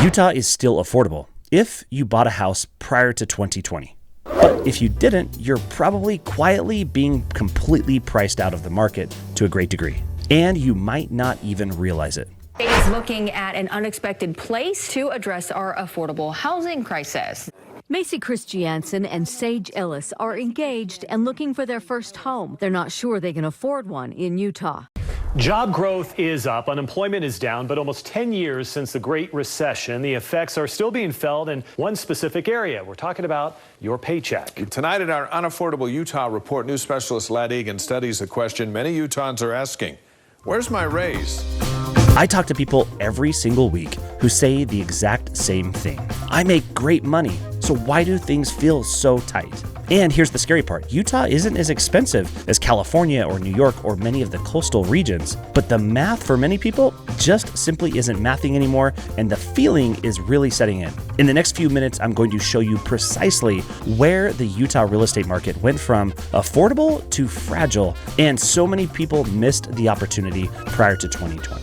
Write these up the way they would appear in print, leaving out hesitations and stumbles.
Utah is still affordable if you bought a house prior to 2020. But if you didn't, you're probably quietly being completely priced out of the market to a great degree. And you might not even realize it. It is looking at an unexpected place to address our affordable housing crisis. Macy Christiansen and Sage Ellis are engaged and looking for their first home. They're not sure they can afford one in Utah. Job growth is up, unemployment is down, but almost 10 years since the Great Recession, the effects are still being felt in one specific area. We're talking about your paycheck. Tonight in our Unaffordable Utah report, news specialist Ladd Egan studies a question many Utahns are asking. Where's my raise? I talk to people every single week who say the exact same thing. I make great money, so why do things feel so tight? And here's the scary part. Utah isn't as expensive as California or New York or many of the coastal regions, but the math for many people just simply isn't mathing anymore, and the feeling is really setting in. In the next few minutes, I'm going to show you precisely where the Utah real estate market went from affordable to fragile, and so many people missed the opportunity prior to 2020.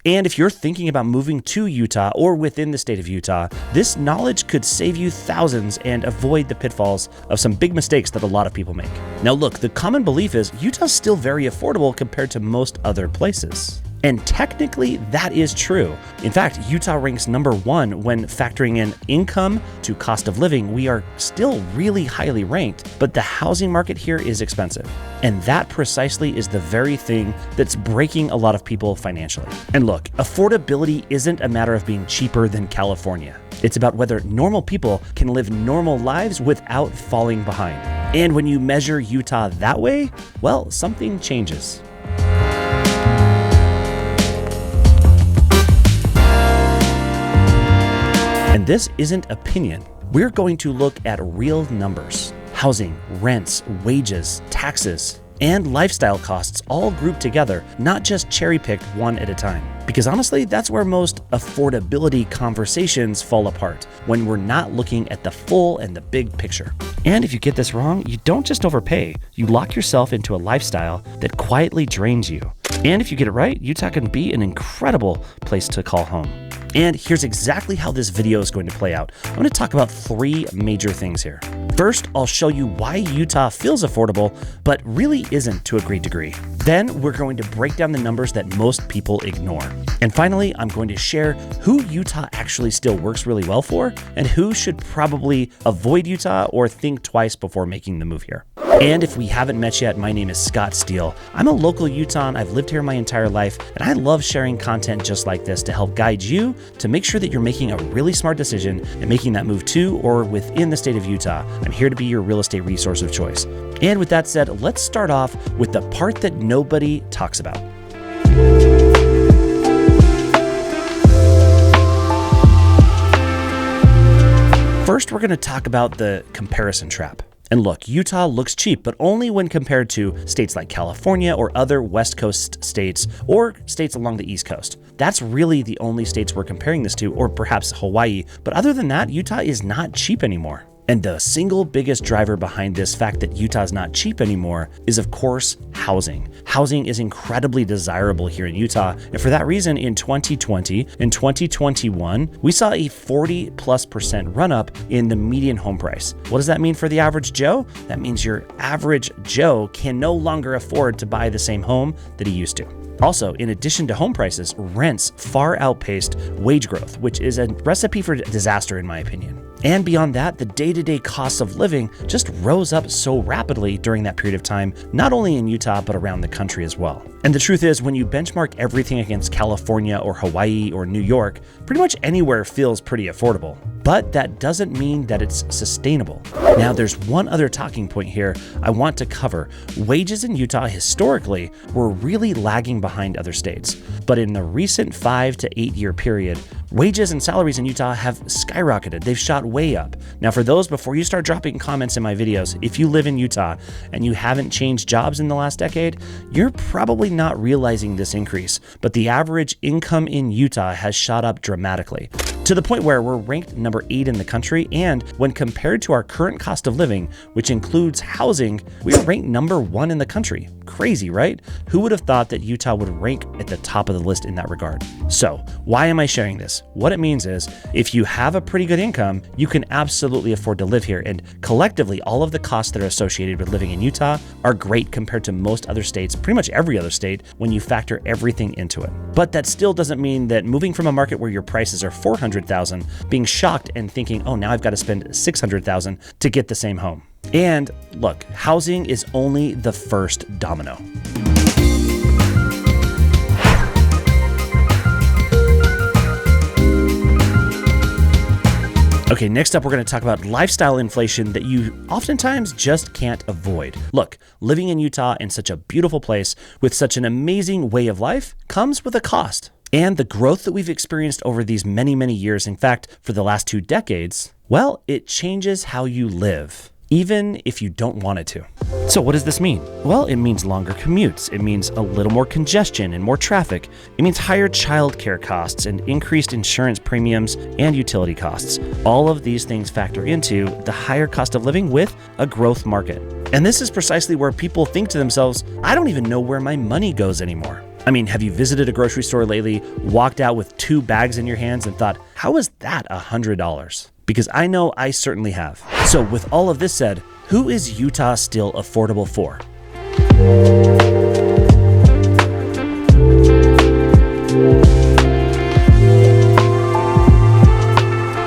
And if you're thinking about moving to Utah or within the state of Utah, this knowledge could save you thousands and avoid the pitfalls of some big mistakes that a lot of people make. Now look, the common belief is Utah's still very affordable compared to most other places. And technically, that is true. In fact, Utah ranks #1 when factoring in income to cost of living. We are still really highly ranked, but the housing market here is expensive. And that precisely is the very thing that's breaking a lot of people financially. And look, affordability isn't a matter of being cheaper than California. It's about whether normal people can live normal lives without falling behind. And when you measure Utah that way, well, something changes. And this isn't opinion. We're going to look at real numbers. Housing, rents, wages, taxes, and lifestyle costs all grouped together, not just cherry-picked one at a time. Because honestly, that's where most affordability conversations fall apart, when we're not looking at the full and the big picture. And if you get this wrong, you don't just overpay, you lock yourself into a lifestyle that quietly drains you. And if you get it right, Utah can be an incredible place to call home. And here's exactly how this video is going to play out. I'm going to talk about 3 major things here. First, I'll show you why Utah feels affordable, but really isn't to a great degree. Then we're going to break down the numbers that most people ignore. And finally, I'm going to share who Utah actually still works really well for and who should probably avoid Utah or think twice before making the move here. And if we haven't met yet, my name is Scott Steele. I'm a local Utahn. I've lived here my entire life, and I love sharing content just like this to help guide you to make sure that you're making a really smart decision and making that move to or within the state of Utah. I'm here to be your real estate resource of choice. And with that said, let's start off with the part that nobody talks about. First, we're going to talk about the comparison trap. And look, Utah looks cheap, but only when compared to states like California or other West Coast states or states along the East Coast. That's really the only states we're comparing this to, or perhaps Hawaii. But other than that, Utah is not cheap anymore. And the single biggest driver behind this fact that Utah's not cheap anymore is, of course, housing. Housing is incredibly desirable here in Utah. And for that reason, in 2020 and 2021, we saw a 40+% run up in the median home price. What does that mean for the average Joe? That means your average Joe can no longer afford to buy the same home that he used to. Also, in addition to home prices, rents far outpaced wage growth, which is a recipe for disaster in my opinion. And beyond that, the day-to-day costs of living just rose up so rapidly during that period of time, not only in Utah, but around the country as well. And the truth is, when you benchmark everything against California or Hawaii or New York, pretty much anywhere feels pretty affordable. But that doesn't mean that it's sustainable. Now, there's one other talking point here I want to cover. Wages in Utah historically were really lagging behind other states. But in the recent 5 to 8 year period, wages and salaries in Utah have skyrocketed. They've shot way up. Now, for those, before you start dropping comments in my videos, if you live in Utah and you haven't changed jobs in the last decade, you're probably not realizing this increase. But the average income in Utah has shot up dramatically. to the point where we're ranked number 8 in the country. And when compared to our current cost of living, which includes housing, we are ranked number 1 in the country. Crazy, right? Who would have thought that Utah would rank at the top of the list in that regard? So why am I sharing this? What it means is if you have a pretty good income, you can absolutely afford to live here. And collectively, all of the costs that are associated with living in Utah are great compared to most other states, pretty much every other state, when you factor everything into it. But that still doesn't mean that moving from a market where your prices are $400,000, being shocked and thinking, oh, now I've got to spend $600,000 to get the same home. And look, housing is only the first domino. Okay, next up, we're going to talk about lifestyle inflation that you oftentimes just can't avoid. Look, living in Utah in such a beautiful place with such an amazing way of life comes with a cost. And the growth that we've experienced over these many, many years, in fact, for the last 2 decades, well, it changes how you live, even if you don't want it to. So what does this mean? Well, it means longer commutes. It means a little more congestion and more traffic. It means higher childcare costs and increased insurance premiums and utility costs. All of these things factor into the higher cost of living with a growth market. And this is precisely where people think to themselves, I don't even know where my money goes anymore. I mean, have you visited a grocery store lately, walked out with 2 bags in your hands and thought, how is that $100? Because I know I certainly have. So with all of this said, who is Utah still affordable for?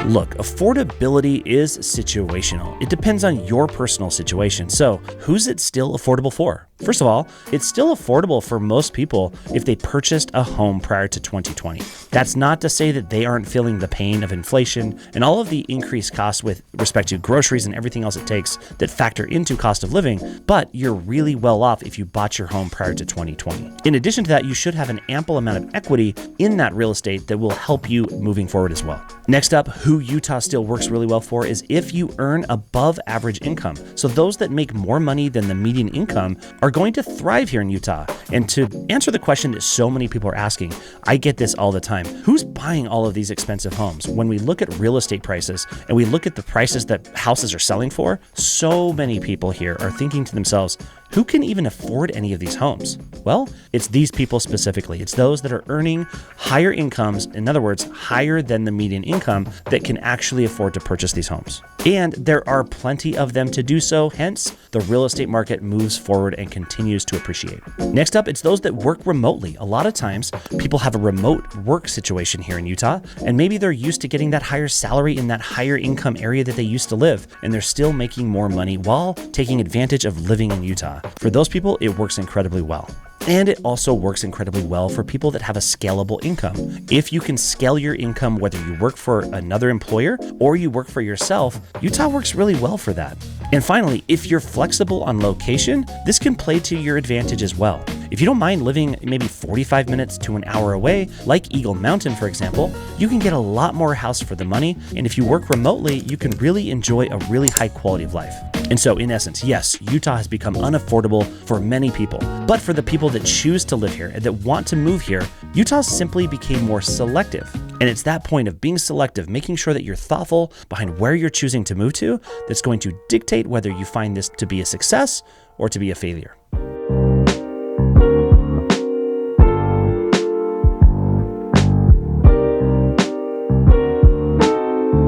Look, affordability is situational. It depends on your personal situation. So who's it still affordable for? First of all, it's still affordable for most people if they purchased a home prior to 2020. That's not to say that they aren't feeling the pain of inflation and all of the increased costs with respect to groceries and everything else it takes that factor into cost of living, but you're really well off if you bought your home prior to 2020. In addition to that, you should have an ample amount of equity in that real estate that will help you moving forward as well. Next up, who Utah still works really well for is if you earn above average income. So those that make more money than the median income are going to thrive here in Utah. And to answer the question that so many people are asking, I get this all the time. Who's buying all of these expensive homes? When we look at real estate prices and we look at the prices that houses are selling for, so many people here are thinking to themselves, who can even afford any of these homes? Well, it's these people specifically. It's those that are earning higher incomes, in other words, higher than the median income, that can actually afford to purchase these homes. And there are plenty of them to do so, hence the real estate market moves forward and continues to appreciate. Next up, it's those that work remotely. A lot of times, people have a remote work situation here in Utah, and maybe they're used to getting that higher salary in that higher income area that they used to live, and they're still making more money while taking advantage of living in Utah. For those people, it works incredibly well. And it also works incredibly well for people that have a scalable income. If you can scale your income, whether you work for another employer or you work for yourself, Utah works really well for that. And finally, if you're flexible on location, this can play to your advantage as well. If you don't mind living maybe 45 minutes to an hour away, like Eagle Mountain, for example, you can get a lot more house for the money. And if you work remotely, you can really enjoy a really high quality of life. And so in essence, yes, Utah has become unaffordable for many people, but for the people that choose to live here and that want to move here, Utah simply became more selective. And it's that point of being selective, making sure that you're thoughtful behind where you're choosing to move to, that's going to dictate whether you find this to be a success or to be a failure.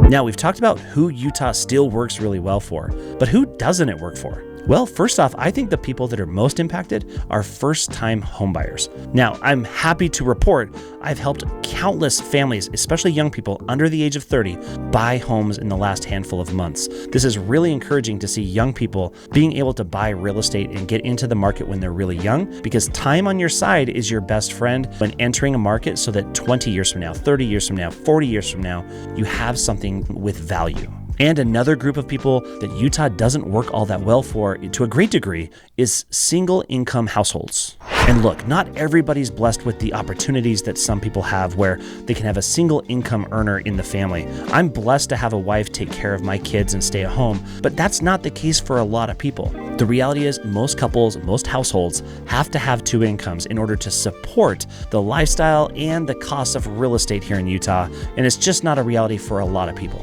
Now, we've talked about who Utah still works really well for, but who doesn't it work for? Well, first off, I think the people that are most impacted are first-time homebuyers. Now, I'm happy to report I've helped countless families, especially young people under the age of 30, buy homes in the last handful of months. This is really encouraging to see young people being able to buy real estate and get into the market when they're really young, because time on your side is your best friend when entering a market, so that 20 years from now, 30 years from now, 40 years from now, you have something with value. And another group of people that Utah doesn't work all that well for, to a great degree, is single income households. And look, not everybody's blessed with the opportunities that some people have where they can have a single income earner in the family. I'm blessed to have a wife take care of my kids and stay at home, but that's not the case for a lot of people. The reality is most couples, most households have to have two incomes in order to support the lifestyle and the costs of real estate here in Utah, and it's just not a reality for a lot of people.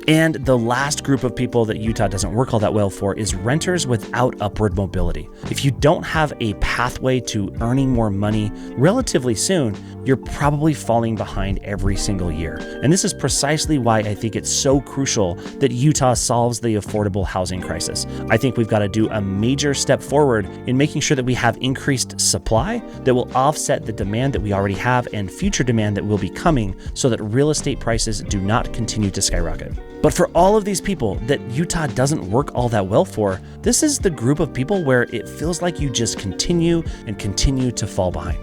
And the last group of people that Utah doesn't work all that well for is renters without upward mobility. If you don't have a pathway to earning more money relatively soon, you're probably falling behind every single year. And this is precisely why I think it's so crucial that Utah solves the affordable housing crisis. I think we've got to do a major step forward in making sure that we have increased supply that will offset the demand that we already have and future demand that will be coming so that real estate prices do not continue to skyrocket. But for all of these people that Utah doesn't work all that well for, this is the group of people where it feels like you just continue and continue to fall behind.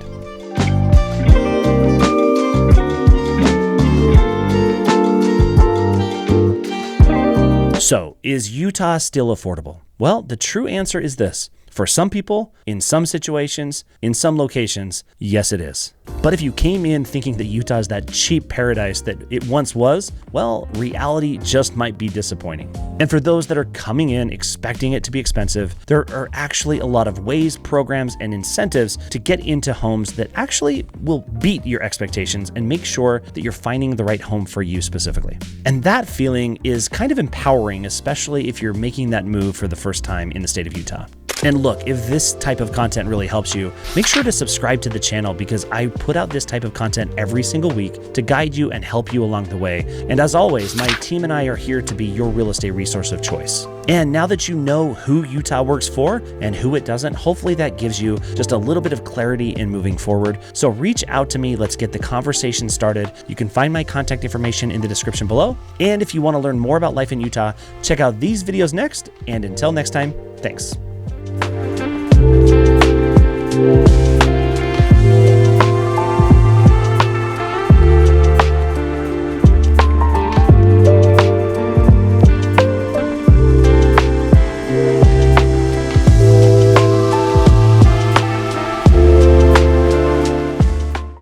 So, is Utah still affordable? Well, the true answer is this. For some people, in some situations, in some locations, yes it is. But if you came in thinking that Utah is that cheap paradise that it once was, well, reality just might be disappointing. And for those that are coming in expecting it to be expensive, there are actually a lot of ways, programs, and incentives to get into homes that actually will beat your expectations and make sure that you're finding the right home for you specifically. And that feeling is kind of empowering, especially if you're making that move for the first time in the state of Utah. And look, if this type of content really helps you, make sure to subscribe to the channel because I put out this type of content every single week to guide you and help you along the way. And as always, my team and I are here to be your real estate resource of choice. And now that you know who Utah works for and who it doesn't, hopefully that gives you just a little bit of clarity in moving forward. So reach out to me. Let's get the conversation started. You can find my contact information in the description below. And if you want to learn more about life in Utah, check out these videos next. And until next time, thanks.